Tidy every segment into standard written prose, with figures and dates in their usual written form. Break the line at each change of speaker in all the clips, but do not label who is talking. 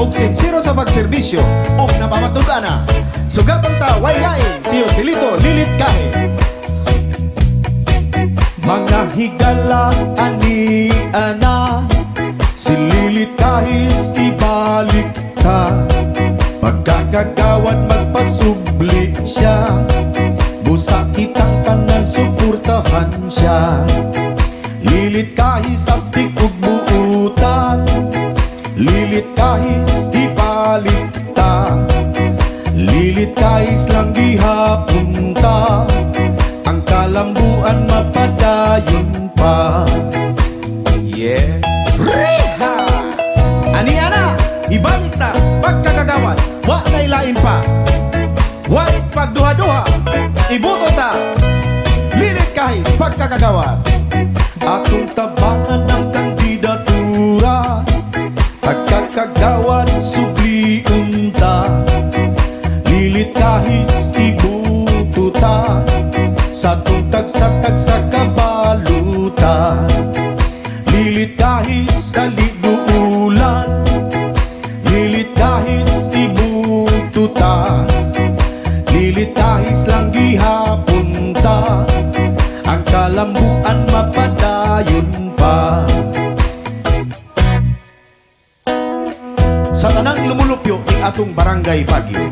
ug sinsiro sa pagserbisyo ug napamatugan-na. Sugatan ta way lain si Joselito Lilit Kahis. Mga higala ani ana si Lilit Kahis ibalik ta. Pagkakagawad magpasubli siya, busa kitang tanan suportahan siya. Lilit Kahis abdik ug buutan, Lilit Kahis ibalik ta. Lilit Kahis lang gihapunta, ang kalambuan mapadayon pa. Yeah. Reha! Aniana, ibalik ta, pagkakagawad, wa na'y lain pa. Wa'y pagduha-duha, ibuto ta, Lilit Kahis, pagkakagawad. Atong tabangan ng kandidatura, pagkakagawad, subliun ta. Lilit Kahis, ibuto ta, sa tuntag sa tagsa kabaluta. Lilit Kahis, taliguulan, Lilit Kahis, ibuto ta. Lilit Kahis lang gihapunta, ang kalambuan mapadayon pa. Sa tanang lumulupyo ng atong barangay Baguio,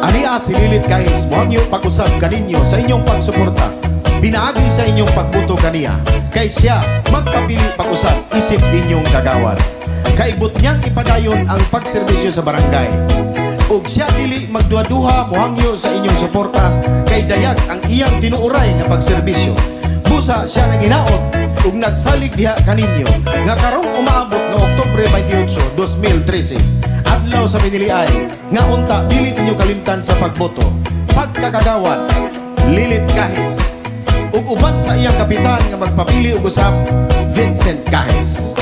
ania si Lilit Kahis, muhangyo pag-usab kaninyo sa inyong pagsuporta. Binaagi sa inyong pagbuto kaniya, kay siya magpapili pag-usab isip inyong kagawad. Kaibot niyang ipadayon ang pagserbisyo sa barangay. Ug siya dili magduha-duha muhangyo sa inyong suporta, kay dayag ang iyang tinuuray nga pagserbisyo. Busa siya nang hinaot ug nagsalig diha kaninyo nga karong umaabot nga Oktubre 28, 2013, adlaw sa piniliay nga unta dili ninyo kalimtan sa pagboto. Pagkakagawad, Lilit Kahis, ug uban sa iyang kapitan nga magpapili ug usab, Vincent Kahis.